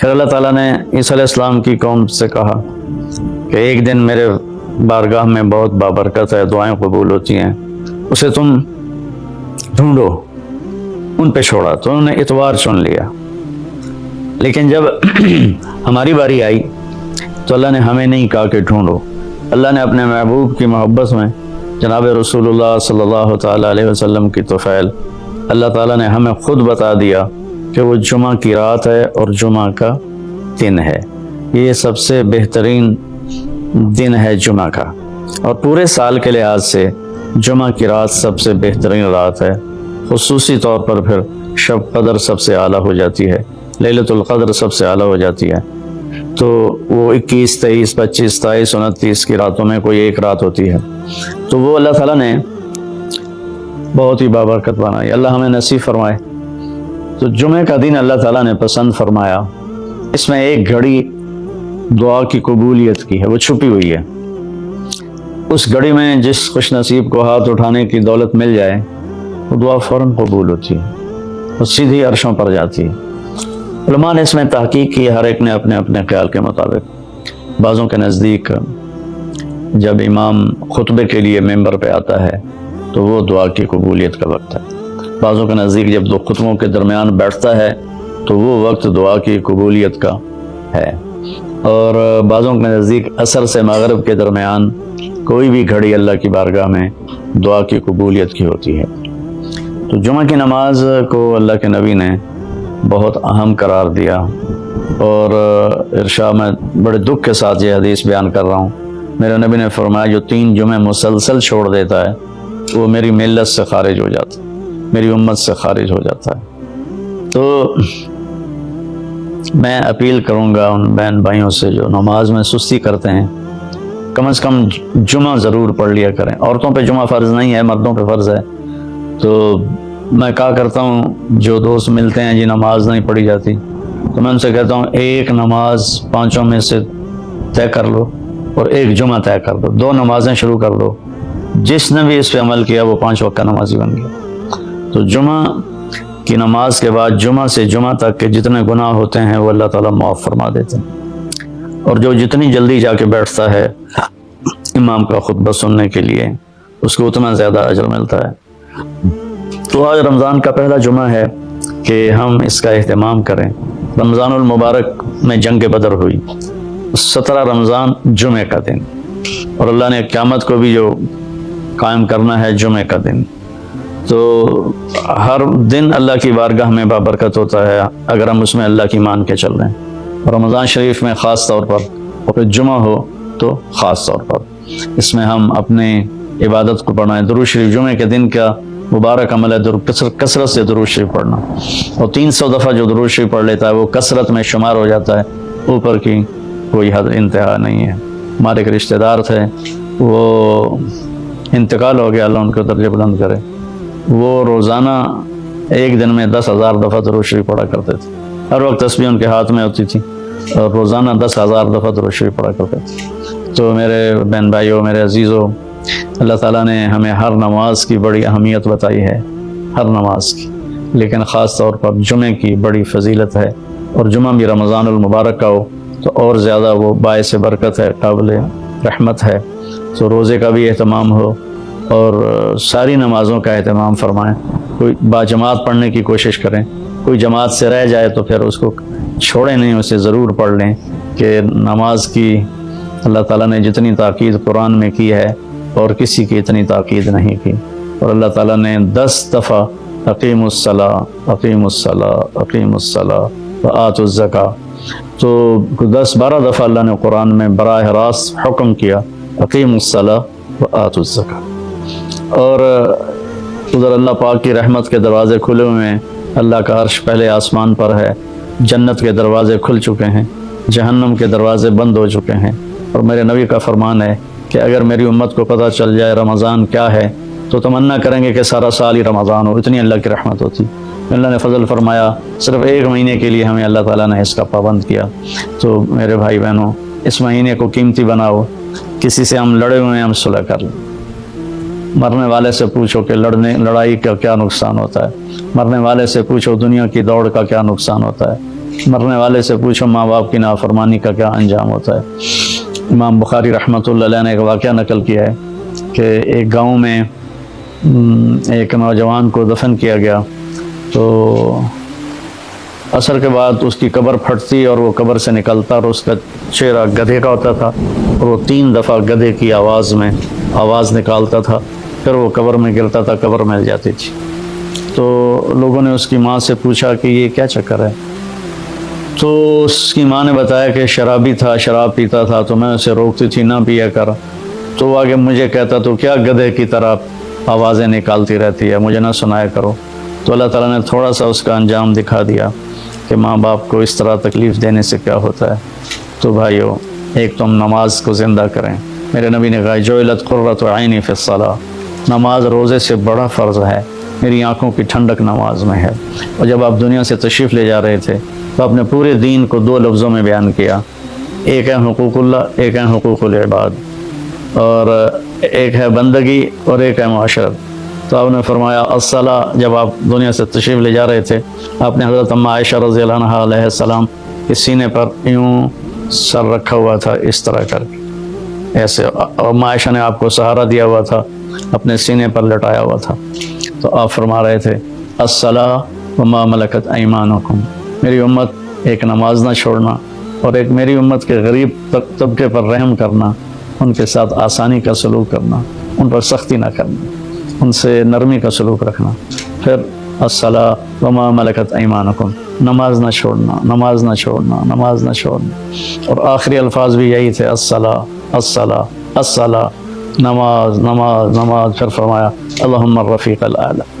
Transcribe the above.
پھر اللہ تعالیٰ نے عیسیٰ علیہ السلام کی قوم سے کہا کہ ایک دن میرے بارگاہ میں بہت بابرکت ہے، دعائیں قبول ہوتی ہیں، اسے تم ڈھونڈو۔ ان پہ چھوڑا تو انہوں نے اتوار چن لیا، لیکن جب ہماری باری آئی تو اللہ نے ہمیں نہیں کہا کہ ڈھونڈو۔ اللہ نے اپنے محبوب کی محبت میں جناب رسول اللہ صلی اللہ تعالیٰ علیہ وسلم کی طفیل اللہ تعالیٰ نے ہمیں خود بتا دیا کہ وہ جمعہ کی رات ہے اور جمعہ کا دن ہے۔ یہ سب سے بہترین دن ہے جمعہ کا، اور پورے سال کے لحاظ سے جمعہ کی رات سب سے بہترین رات ہے۔ خصوصی طور پر پھر شب قدر سب سے اعلیٰ ہو جاتی ہے، لیلۃ القدر سب سے اعلیٰ ہو جاتی ہے۔ تو وہ 21، 23، 25، 27، 29 کی راتوں میں کوئی ایک رات ہوتی ہے، تو وہ اللہ تعالیٰ نے بہت ہی بابرکت بنائی۔ اللہ ہمیں نصیب فرمائے۔ تو جمعہ کا دن اللہ تعالیٰ نے پسند فرمایا، اس میں ایک گھڑی دعا کی قبولیت کی ہے، وہ چھپی ہوئی ہے۔ اس گھڑی میں جس خوش نصیب کو ہاتھ اٹھانے کی دولت مل جائے وہ دعا فوراً قبول ہوتی ہے، وہ سیدھی عرشوں پر جاتی ہے۔ علماء نے اس میں تحقیق کی، ہر ایک نے اپنے اپنے خیال کے مطابق۔ بعضوں کے نزدیک جب امام خطبے کے لیے ممبر پہ آتا ہے تو وہ دعا کی قبولیت کا وقت ہے۔ بعضوں کے نزدیک جب دو خطبوں کے درمیان بیٹھتا ہے تو وہ وقت دعا کی قبولیت کا ہے، اور بعضوں کے نزدیک عصر سے مغرب کے درمیان کوئی بھی گھڑی اللہ کی بارگاہ میں دعا کی قبولیت کی ہوتی ہے۔ تو جمعہ کی نماز کو اللہ کے نبی نے بہت اہم قرار دیا، اور ارشاد میں بڑے دکھ کے ساتھ یہ حدیث بیان کر رہا ہوں۔ میرے نبی نے فرمایا جو 3 جمعے مسلسل چھوڑ دیتا ہے وہ میری ملت سے خارج ہو جاتا ہے، میری امت سے خارج ہو جاتا ہے۔ تو میں اپیل کروں گا ان بہن بھائیوں سے جو نماز میں سستی کرتے ہیں، کم از کم جمعہ ضرور پڑھ لیا کریں۔ عورتوں پہ جمعہ فرض نہیں ہے، مردوں پہ فرض ہے۔ تو میں کہا کرتا ہوں جو دوست ملتے ہیں جی نماز نہیں پڑھی جاتی، تو میں ان سے کہتا ہوں ایک نماز 5 میں سے طے کر لو اور ایک جمعہ طے کر دو، 2 نمازیں شروع کر دو۔ جس نے بھی اس پہ عمل کیا وہ 5 وقت کا نمازی بن گیا۔ تو جمعہ کی نماز کے بعد جمعہ سے جمعہ تک کے جتنے گناہ ہوتے ہیں وہ اللہ تعالیٰ معاف فرما دیتے ہیں، اور جو جتنی جلدی جا کے بیٹھتا ہے امام کا خطبہ سننے کے لیے اس کو اتنا زیادہ اجر ملتا ہے۔ تو آج رمضان کا پہلا جمعہ ہے کہ ہم اس کا اہتمام کریں۔ رمضان المبارک میں جنگ بدر ہوئی، 17 رمضان جمعے کا دن، اور اللہ نے قیامت کو بھی جو قائم کرنا ہے جمعے کا دن۔ تو ہر دن اللہ کی بارگاہ میں بابرکت ہوتا ہے اگر ہم اس میں اللہ کی مان کے چل رہے ہیں، اور رمضان شریف میں خاص طور پر، اور پھر جمعہ ہو تو خاص طور پر اس میں ہم اپنے عبادت کو پڑھنا ہے۔ درود شریف جمعے کے دن کا مبارک عمل ہے، کثرت سے درود شریف پڑھنا، اور 300 دفعہ جو درود شریف پڑھ لیتا ہے وہ کثرت میں شمار ہو جاتا ہے، اوپر کی کوئی حد انتہا نہیں ہے۔ ہمارے ایک رشتہ دار تھے، وہ انتقال ہو گیا، اللہ ان کو درجہ بلند کرے۔ وہ روزانہ ایک دن میں 10,000 دفعہ درود شریف پڑھا کرتے تھے، ہر وقت تسبیح ان کے ہاتھ میں ہوتی تھی، اور روزانہ 10,000 دفعہ درود شریف پڑھا کرتے تھے۔ تو میرے بہن بھائیوں، میرے عزیزوں، اللہ تعالیٰ نے ہمیں ہر نماز کی بڑی اہمیت بتائی ہے، ہر نماز کی، لیکن خاص طور پر جمعے کی بڑی فضیلت ہے، اور جمعہ بھی رمضان المبارک کا ہو تو اور زیادہ وہ باعث برکت ہے، قابل رحمت ہے۔ تو روزے کا بھی اہتمام ہو اور ساری نمازوں کا اہتمام فرمائیں، کوئی باجماعت پڑھنے کی کوشش کریں، کوئی جماعت سے رہ جائے تو پھر اس کو چھوڑیں نہیں، اسے ضرور پڑھ لیں، کہ نماز کی اللہ تعالیٰ نے جتنی تاکید قرآن میں کی ہے اور کسی کی اتنی تاکید نہیں کی، اور اللہ تعالیٰ نے 10 دفعہ اقیم الصلاۃ، اقیم الصلاۃ، اقیم الصلاۃ وآتوا الزکاۃ، تو 10-12 دفعہ اللہ نے قرآن میں براہ راست حکم کیا اقیم الصلاۃ وآتوا الزکاۃ۔ اور ادھر اللہ پاک کی رحمت کے دروازے کھلے ہوئے ہیں، اللہ کا عرش پہلے آسمان پر ہے، جنت کے دروازے کھل چکے ہیں، جہنم کے دروازے بند ہو چکے ہیں، اور میرے نبی کا فرمان ہے کہ اگر میری امت کو پتہ چل جائے رمضان کیا ہے تو تمنا کریں گے کہ سارا سال ہی رمضان ہو، اتنی اللہ کی رحمت ہوتی۔ اللہ نے فضل فرمایا، صرف 1 مہینے کے لیے ہمیں اللہ تعالیٰ نے اس کا پابند کیا۔ تو میرے بھائی بہنوں، اس مہینے کو قیمتی بناؤ، کسی سے ہم لڑے ہوئے ہیں ہم صلح کر لیں، مرنے والے سے پوچھو کہ لڑائی کا کیا نقصان ہوتا ہے، مرنے والے سے پوچھو دنیا کی دوڑ کا کیا نقصان ہوتا ہے، مرنے والے سے پوچھو ماں باپ کی نافرمانی کا کیا انجام ہوتا ہے۔ امام بخاری رحمۃ اللہ علیہ نے ایک واقعہ نقل کیا ہے کہ ایک گاؤں میں ایک نوجوان کو دفن کیا گیا، تو عصر کے بعد اس کی قبر پھٹتی اور وہ قبر سے نکلتا، اور اس کا چہرہ گدھے کا ہوتا تھا، اور وہ 3 دفعہ گدھے کی آواز نکالتا تھا، پھر وہ قبر میں گرتا تھا، قبر مل جاتی تھی۔ تو لوگوں نے اس کی ماں سے پوچھا کہ یہ کیا چکر ہے؟ تو اس کی ماں نے بتایا کہ شرابی تھا، شراب پیتا تھا، تو میں اسے روکتی تھی نہ پیا کر، تو وہ آگے مجھے کہتا تو کیا گدھے کی طرح آوازیں نکالتی رہتی ہے، مجھے نہ سنایا کرو۔ تو اللہ تعالیٰ نے تھوڑا سا اس کا انجام دکھا دیا کہ ماں باپ کو اس طرح تکلیف دینے سے کیا ہوتا ہے۔ تو بھائیو، ایک تم نماز کو زندہ کریں۔ میرے نبی نے کہا جعلت قرۃ عینی فی الصلاۃ، نماز روزے سے بڑا فرض ہے، میری آنکھوں کی ٹھنڈک نماز میں ہے۔ اور جب آپ دنیا سے تشریف لے جا رہے تھے تو آپ نے پورے دین کو 2 لفظوں میں بیان کیا، ایک ہے حقوق اللہ، ایک ہے حقوق العباد، اور ایک ہے بندگی اور ایک ہے معاشرت۔ تو آپ نے فرمایا الصلاۃ، جب آپ دنیا سے تشریف لے جا رہے تھے آپ نے حضرت ام عائشہ رضی اللہ عنہا علیہ السلام کے سینے پر یوں سر رکھا ہوا تھا، اس طرح کر کے ایسے، اور ام عائشہ نے آپ کو سہارا دیا ہوا تھا، اپنے سینے پر لٹایا ہوا تھا۔ تو آپ فرما رہے تھے الصلاۃ وما ملکت ایمانکم، میری امت ایک نماز نہ چھوڑنا، اور ایک میری امت کے غریب طبقے پر رحم کرنا، ان کے ساتھ آسانی کا سلوک کرنا، ان پر سختی نہ کرنا، ان سے نرمی کا سلوک رکھنا۔ پھر الصلاۃ وما ملکت ایمانکم، نماز نہ چھوڑنا، نماز نہ چھوڑنا، نماز نہ چھوڑنا، اور آخری الفاظ بھی یہی تھے الصلاۃ الصلاۃ الصلاۃ، نماز نماز نماز۔ پھر فرمایا اللہم الرفیق الاعلی،